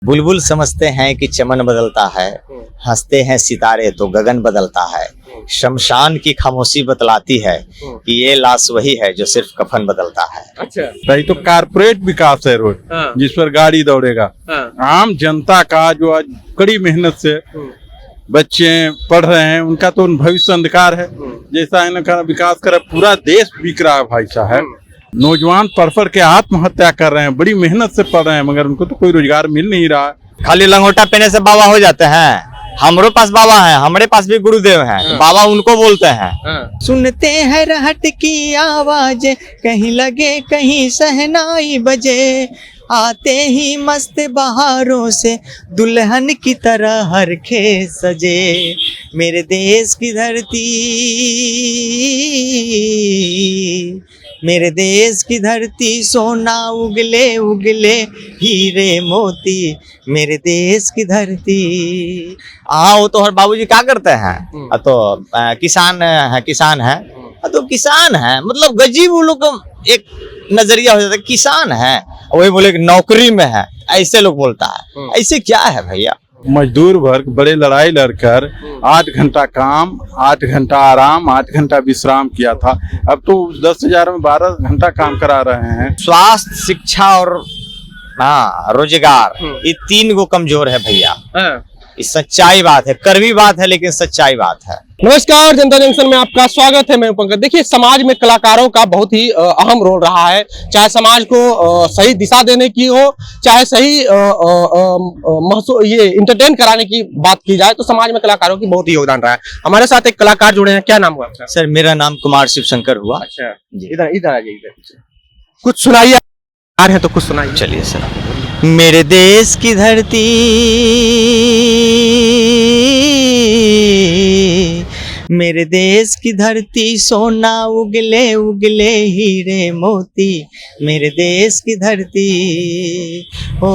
बुलबुल समझते हैं कि चमन बदलता है, हंसते हैं सितारे तो गगन बदलता है। शमशान की खामोशी बतलाती है कि ये लाश वही है जो सिर्फ कफन बदलता है। अच्छा। सही तो कारपोरेट विकास है रोड, हाँ। जिस पर गाड़ी दौड़ेगा। हाँ। आम जनता का जो आज कड़ी मेहनत से बच्चे पढ़ रहे हैं, उनका तो भविष्य अंधकार है। जैसा इनका विकास करे, पूरा देश बिक रहा है भाई साहब। नौजवान पढ़ के आत्महत्या कर रहे हैं, बड़ी मेहनत से पढ़ रहे हैं, मगर उनको तो कोई रोजगार मिल नहीं रहा है। खाली लंगोटा पहने से बाबा हो जाते हैं। हमारे पास बाबा है, हमारे पास भी गुरुदेव हैं, तो बाबा उनको बोलते हैं। सुनते हैं रहट की आवाज, कहीं लगे कहीं सहनाई बजे, आते ही मस्त बहारों से दुल्हन की तरह हर खेत सजे। मेरे देश की धरती, मेरे देश की धरती, सोना उगले उगले हीरे मोती, मेरे देश की धरती। वो तो हर बाबूजी क्या करते हैं? तो किसान है, किसान है तो किसान है, मतलब गजीब वो लोग एक नजरिया हो जाता है। किसान है वही बोले कि नौकरी में है, ऐसे लोग बोलता है। ऐसे क्या है भैया? मजदूर वर्ग बड़े लड़ाई लड़कर 8 घंटा काम, 8 घंटा आराम, 8 घंटा विश्राम किया था। अब तो 10,000 में 12 घंटा काम करा रहे हैं। स्वास्थ्य, शिक्षा और रोजगार, ये 3 को कमजोर है भैया। ये सच्चाई बात है, कड़वी बात है, लेकिन सच्चाई बात है। नमस्कार, जनता जंक्शन में आपका स्वागत है। मैं पंकज। देखिए, समाज में कलाकारों का बहुत ही अहम रोल रहा है, चाहे समाज को सही दिशा देने की हो, चाहे सही ये इंटरटेन कराने की बात की जाए, तो समाज में कलाकारों की बहुत ही योगदान रहा है। हमारे साथ एक कलाकार जुड़े हैं। क्या नाम हुआ आपका? सर, मेरा नाम कुमार शिवशंकर हुआ। अच्छा, इधर इधर आ जाइए, इधर कुछ सुनाइए। आ रहे हैं तो कुछ सुनाइए। चलिए सर। मेरे देश की धरती, मेरे देश की धरती, सोना उगले उगले हीरे मोती, मेरे देश की धरती। ओ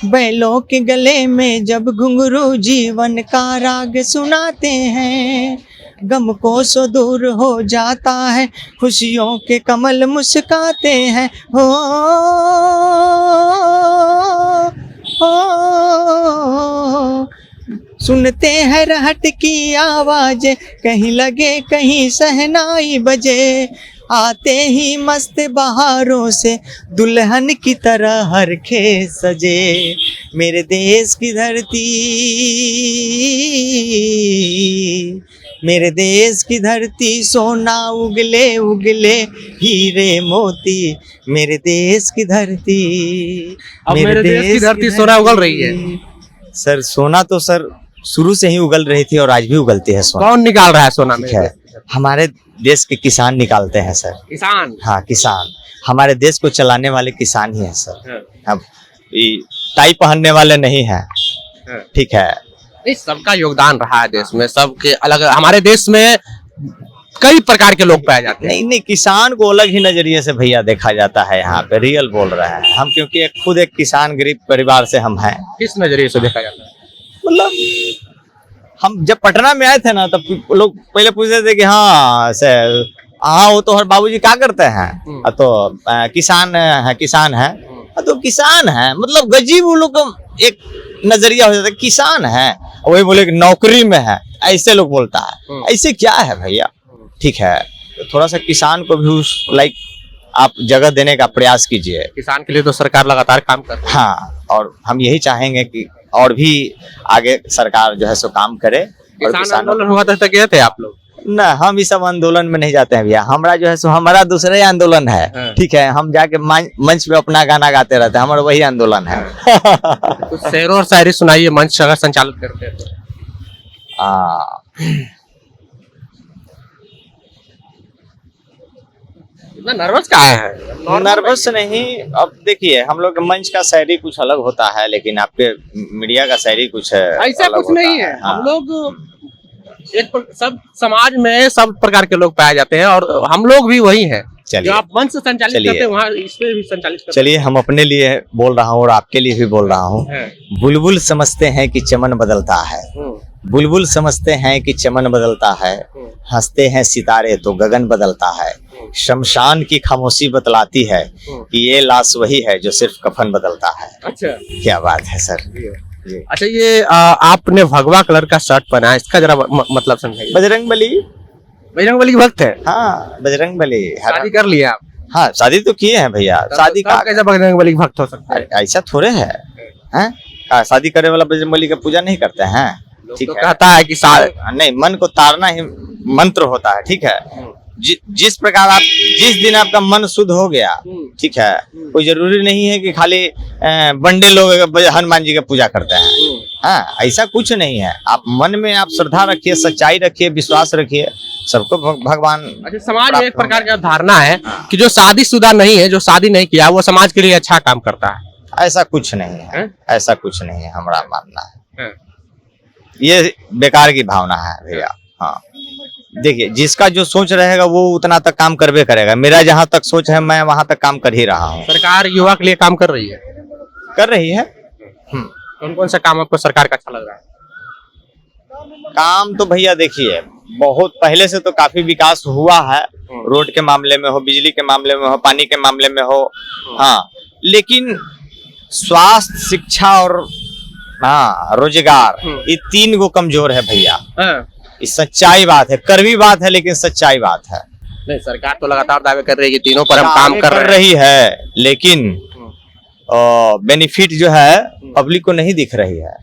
बैलों के गले में जब घुंघरू जीवन का राग सुनाते हैं, गम को सो दूर हो जाता है, खुशियों के कमल मुस्काते हैं। हो सुनते हैं रहट की आवाज, कहीं लगे कहीं सहनाई बजे, आते ही मस्त बहारों से दुल्हन की तरह हर खेत सजे। मेरे देश की धरती, मेरे देश की धरती, सोना उगले उगले हीरे मोती, मेरे देश की धरती। अब मेरे देश की धरती सोना उगल रही है। सर, सोना तो सर शुरू से ही उगल रही थी और आज भी उगलती है सोना। कौन निकाल रहा है सोना? ठीक है, हमारे देश के किसान निकालते हैं सर। किसान? हाँ, किसान। हमारे देश को चलाने वाले किसान ही है सर। अब टाई पहनने वाले नहीं है। ठीक है, इस सबका योगदान रहा है देश में। सबके अलग, हमारे देश में कई प्रकार के लोग पाए जाते हैं। नहीं, किसान को अलग ही नजरिए से भैया देखा जाता है यहाँ पे। रियल बोल रहे हैं हम, क्योंकि खुद एक किसान गरीब परिवार से हम हैं। किस नजरिए से देखा जाता है? मतलब हम जब पटना में आए थे ना, तब लोग पहले पूछते थे कि वो तो हर बाबूजी क्या करते हैं? तो किसान है, किसान है तो किसान है, मतलब गजीब वो लोग एक नजरिया हो जाता है। किसान है वही बोले कि नौकरी में है, ऐसे लोग बोलता है। ऐसे क्या है भैया? ठीक है, तो थोड़ा सा किसान को भी उस आप जगह देने का प्रयास कीजिए। किसान के लिए तो सरकार लगातार काम कर रही है। हाँ, और हम यही चाहेंगे कि और भी आगे सरकार जो है सो काम करे। किसान आंदोलन हुआ था, गए थे आप लोग? ना, हम इस सब आंदोलन में नहीं जाते हैं भैया। हमारा जो है सो हमारा दूसरा ही आंदोलन है। ठीक है, हम जाके मंच पे अपना गाना गाते रहते हैं, हमारा वही आंदोलन है। कुछ शेरों और शायरी सुनाइए, मंच अगर संचालित करते हैं तो। इतना नर्वस क्या है? नर्वस नहीं, अब देखिए, हम लोग मंच का शायरी कुछ अलग होता है, लेकिन आपके मीडिया का शायरी कुछ ऐसा कुछ नहीं है। हम लोग सब समाज में सब प्रकार के लोग पाए जाते हैं, और हम लोग भी वही हैं। जो आप मंच से संचालित करते हैं, वहाँ इस पे भी संचालित करते हैं। चलिए, हम अपने लिए बोल रहा हूँ और आपके लिए भी बोल रहा हूँ। बुलबुल समझते हैं कि चमन बदलता है, बुलबुल समझते हैं कि चमन बदलता है, हंसते हैं सितारे तो गगन बदलता है, शमशान की खामोशी बतलाती है कि ये लाश वही है जो सिर्फ कफन बदलता है। अच्छा, क्या बात है सर। जी। अच्छा, ये आपने भगवा कलर का शर्ट पहना है, इसका जरा मतलब समझाइए। बजरंगबली। बजरंगबली भक्त है? हाँ, बजरंगबली। शादी कर लिया आप? हाँ, शादी तो किए हैं भैया। शादी का कैसे बजरंगबली भक्त हो सकता है? ऐसा थोड़े है, हैं? शादी करे वाला बजरंगबली का पूजा नहीं करते हैं। ठीक तो है, कहता है कि नहीं, मन को तारना ही मंत्र होता है। ठीक है, जिस प्रकार आप जिस दिन आपका मन शुद्ध हो गया, ठीक है, कोई जरूरी नहीं है कि खाली बंडे लोग हनुमान जी का पूजा करते हैं। हाँ, ऐसा कुछ नहीं है। आप मन में आप श्रद्धा रखिए, सच्चाई रखिए, विश्वास रखिए, सबको भगवान। अच्छा, समाज में एक प्रकार का धारणा है कि जो शादीशुदा नहीं है, जो शादी नहीं किया, वो समाज के लिए अच्छा काम करता है। ऐसा कुछ नहीं है, ऐसा कुछ नहीं है, हमारा मानना है। ये बेकार की भावना है भैया। हाँ, देखिए, जिसका जो सोच रहेगा वो उतना तक काम करबे करेगा। मेरा जहाँ तक सोच है, मैं वहाँ तक काम कर ही रहा हूँ। सरकार युवा के लिए काम कर रही है? कर रही है। कौन कौन सा काम आपको सरकार का अच्छा लग रहा है? काम तो भैया देखिए, बहुत पहले से तो काफी विकास हुआ है। रोड के मामले में हो, बिजली के मामले में हो, पानी के मामले में हो। हाँ, लेकिन स्वास्थ्य, शिक्षा और रोजगार, ये 3 गो कमजोर है भैया। ये सच्चाई बात है, कड़वी बात है, लेकिन सच्चाई बात है। नहीं, सरकार तो लगातार दावे कर रही है कि तीनों पर हम काम कर रही है, लेकिन बेनिफिट जो है पब्लिक को नहीं दिख रही है।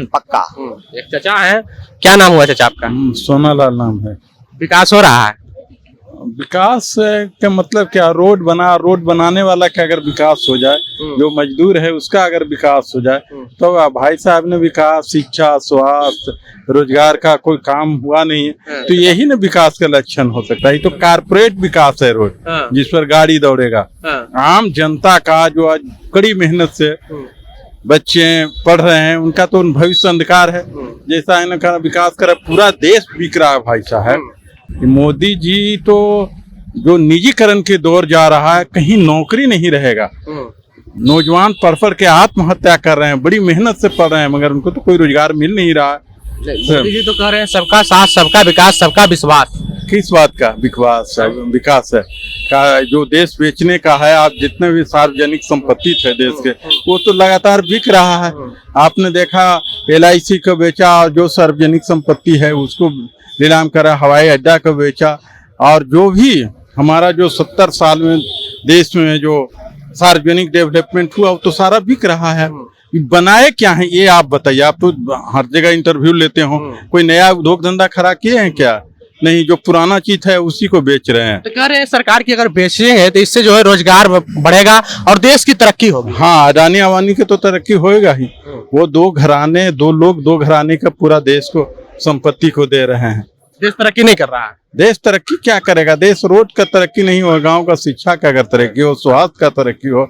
पक्का। एक चाचा है, क्या नाम हुआ चाचा आपका? सोनालाल नाम है। विकास हो रहा है? विकास का मतलब क्या? रोड बनाने वाला का अगर विकास हो जाए, जो मजदूर है उसका अगर विकास हो जाए, तो भाई साहब ने विकास, शिक्षा, स्वास्थ्य, रोजगार का कोई काम हुआ नहीं है, तो यही ना विकास का लक्षण हो सकता है। ये तो कारपोरेट विकास है रोड, जिस पर गाड़ी दौड़ेगा। आम जनता का जो आज कड़ी मेहनत से बच्चे पढ़ रहे हैं, उनका तो भविष्य अंधकार है। जैसा इनका विकास करे, पूरा देश बिक रहा है भाई साहब। मोदी जी तो जो निजीकरण के दौर जा रहा है, कहीं नौकरी नहीं रहेगा। नौजवान पढ़ के आत्महत्या कर रहे हैं, बड़ी मेहनत से पढ़ रहे हैं, मगर उनको तो कोई रोजगार मिल नहीं रहा है। मोदी जी तो कह रहे हैं सबका साथ, सबका विकास, सबका विश्वास। किस बात का विकास है? का जो देश बेचने का है, आप जितने भी सार्वजनिक संपत्ति थे देश के, वो तो लगातार बिक रहा है। आपने देखा LIC को बेचा, और जो सार्वजनिक संपत्ति है उसको नीलाम करा, हवाई अड्डा को बेचा, और जो भी हमारा जो 70 साल में देश में जो सार्वजनिक डेवलपमेंट हुआ, वो तो सारा बिक रहा है। बनाए क्या है ये आप बताइए। आप तो हर जगह इंटरव्यू लेते हो, कोई नया उद्योग धंधा खड़ा किए हैं क्या? नहीं, जो पुराना चीज है उसी को बेच रहे हैं। तो कह रहे हैं सरकार की अगर बेचेंगे तो इससे जो है रोजगार बढ़ेगा और देश की तरक्की होगी। हाँ, अडानी अवानी की तो तरक्की होएगा ही। वो दो घराने का पूरा देश को संपत्ति को दे रहे हैं। देश तरक्की नहीं कर रहा है। देश तरक्की क्या करेगा? देश रोड का तरक्की नहीं हो, गांव का शिक्षा का अगर तरक्की हो, स्वास्थ्य का तरक्की हो,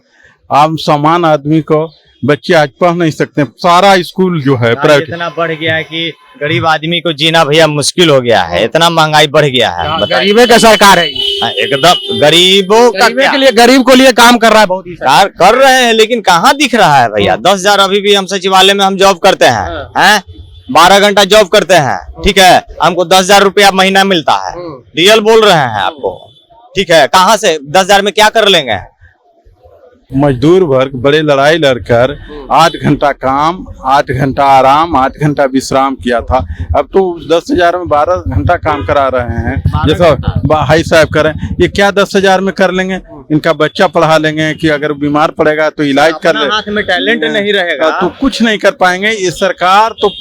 आम सामान आदमी को बच्चे आज पढ़ नहीं सकते। सारा स्कूल जो है प्राइवेट इतना बढ़ गया है कि गरीब आदमी को जीना भैया मुश्किल हो गया है। इतना महंगाई बढ़ गया है। गरीबों का सरकार है, एकदम गरीबों का के लिए, गरीब को लिए काम कर रहा है, बहुत ही कर रहे हैं, लेकिन कहाँ दिख रहा है भैया? 10,000 अभी भी हम सचिवालय में हम जॉब करते हैं, 12 घंटा जॉब करते हैं, ठीक है, हमको 10,000 रुपया महीना मिलता है। रियल बोल रहे हैं आपको, ठीक है। कहाँ से 10,000 में क्या कर लेंगे? मजदूर वर्ग बड़े लड़ाई लड़कर 8 घंटा काम, 8 घंटा आराम, 8 घंटा विश्राम किया था। अब तो 10,000 में 12 घंटा काम करा रहे हैं। जैसा भाई साहब करें, ये क्या 10,000 में कर लेंगे? इनका बच्चा पढ़ा लेंगे कि अगर बीमार पड़ेगा तो इलाज कर ले। हाथ में टैलेंट नहीं रहेगा तो कुछ नहीं कर पाएंगे। ये सरकार तो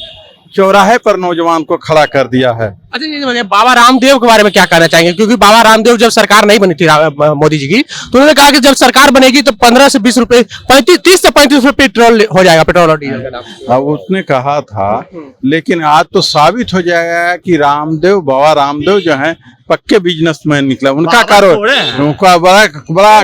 चौराहे पर नौजवान को खड़ा कर दिया है। अच्छा, ये बाबा रामदेव के बारे में क्या कहना चाहेंगे? क्योंकि बाबा रामदेव जब सरकार नहीं बनी थी मोदी जी की, तो उन्होंने कहा कि जब सरकार बनेगी तो 15 से 20 रुपए, 30 से 35 रुपए पेट्रोल हो जाएगा, पेट्रोल और डीजल का दाम। हाँ, उसने कहा था, लेकिन आज तो साबित हो जाएगा कि बाबा रामदेव जो है पक्के बिजनेसमैन निकला। उनका बड़ा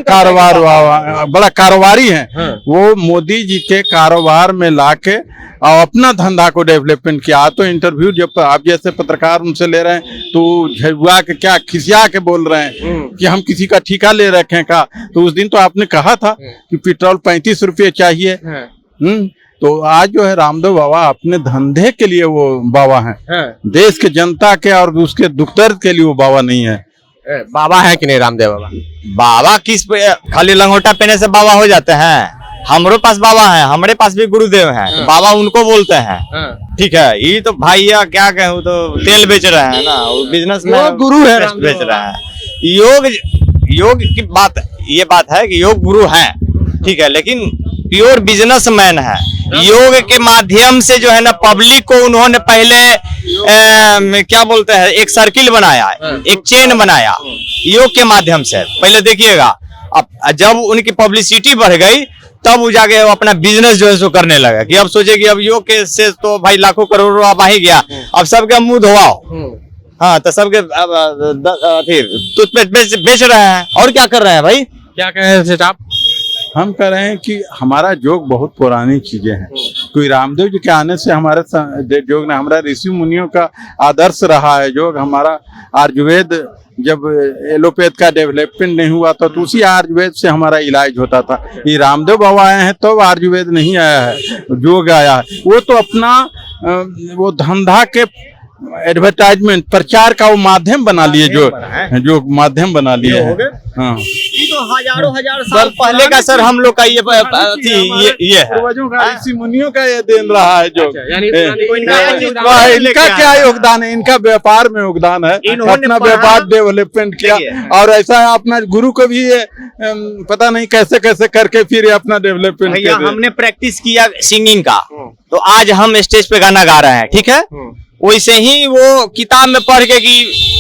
कारोबारी है। वो मोदी जी के कारोबार में लाके और अपना धंधा को डेवलपमेंट किया। तो इंटरव्यू जब आप जैसे पत्रकार उनसे ले रहे हैं, तो झुआ के क्या खिसिया के बोल रहे हैं कि हम किसी का ठेका ले रखे का। तो उस दिन तो आपने कहा था कि पेट्रोल 35 रुपये चाहिए। तो आज जो है रामदेव बाबा अपने धंधे के लिए वो बाबा हैं, देश के जनता के और उसके दुख दर्द के लिए वो बाबा नहीं है। बाबा है कि नहीं रामदेव बाबा? बाबा किस पे खाली लंगोटा पहने से बाबा हो जाते हैं? हमारे पास बाबा है, हमारे पास भी गुरुदेव हैं, तो बाबा उनको बोलते हैं। ठीक है, ये तो भैया क्या कहूँ, तो तेल बेच रहे हैं ना, वो बिजनेस में गुरु है, बेच रहे हैं। योग की बात ये बात है कि योग गुरु हैं, ठीक है, लेकिन प्योर बिजनेसमैन है। योग के माध्यम से जो है ना पब्लिक को उन्होंने पहले क्या बोलते हैं, एक सर्किल बनाया, एक चेन बनाया योग के माध्यम से। पहले देखिएगा, अब जब उनकी पब्लिसिटी बढ़ गई तब वो जाके अपना बिजनेस जो है सो करने लगा कि अब सोचे कि अब योग के से तो भाई लाखों करोड़ों अब आ ही गया, अब सबके मुंह धोआओ। हाँ, तो सबके टूथपेस्ट बेच रहे हैं, और क्या कर रहे हैं भाई? क्या कह रहे थे आप? हम कह रहे हैं कि हमारा योग बहुत पुरानी चीजें हैं। कोई रामदेव जी के आने से हमारे योग ने, हमारा ऋषि मुनियों का आदर्श रहा है योग। हमारा आयुर्वेद जब एलोपैथ का डेवलपमेंट नहीं हुआ था तो उसी आयुर्वेद से हमारा इलाज होता था। ये रामदेव बाबा आए हैं तो आयुर्वेद नहीं आया है, योग आया है। वो तो अपना वो धंधा के एडवर्टाइजमेंट प्रचार का वो माध्यम बना लिए, जो माध्यम बना लिए हैं। हाँ, ये तो हजारों हजार साल पहले का सर हम लोग का ये है, पूर्वजों का, ऋषि मुनियों का ये देन रहा है। जो इनका क्या योगदान है? इनका व्यापार में योगदान है, अपना व्यापार डेवलपमेंट किया, और ऐसा अपना गुरु को भी ये पता नहीं कैसे कैसे करके फिर अपना डेवलपमेंट किया। हमने प्रैक्टिस किया सिंगिंग का, तो आज हम स्टेज पे गाना गा रहे हैं, ठीक है। वैसे ही वो किताब में पढ़ के कि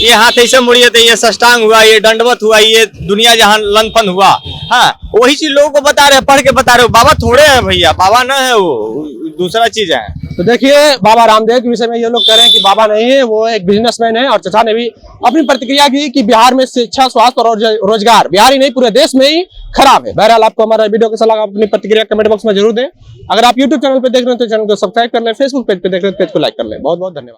ये हाथ ऐसे मुड़िए तो ये सष्टांग हुआ, ये दंडवत हुआ, ये दुनिया जहां लंपन हुआ, हाँ, वही चीज लोगों को बता रहे हैं, पढ़ के बता रहे हो। बाबा थोड़े हैं भैया, बाबा ना है, वो दूसरा चीज है। तो देखिए, बाबा रामदेव के विषय में ये लोग कह रहे हैं कि बाबा नहीं है, वो एक बिजनेसमैन है। और चाचा ने भी अपनी प्रतिक्रिया की कि बिहार में शिक्षा, स्वास्थ्य और रोजगार बिहार ही नहीं पूरे देश में ही खराब है। बहरहाल, आपको हमारा वीडियो कैसा लगा अपनी प्रतिक्रिया कमेंट बॉक्स में जरूर दें। अगर आप यूट्यूब चैनल पे देख रहे हैं तो चैनल को सब्सक्राइब कर लें, फेसबुक पेज पे देख रहे हैं तो पेज को लाइक कर लें। बहुत बहुत धन्यवाद।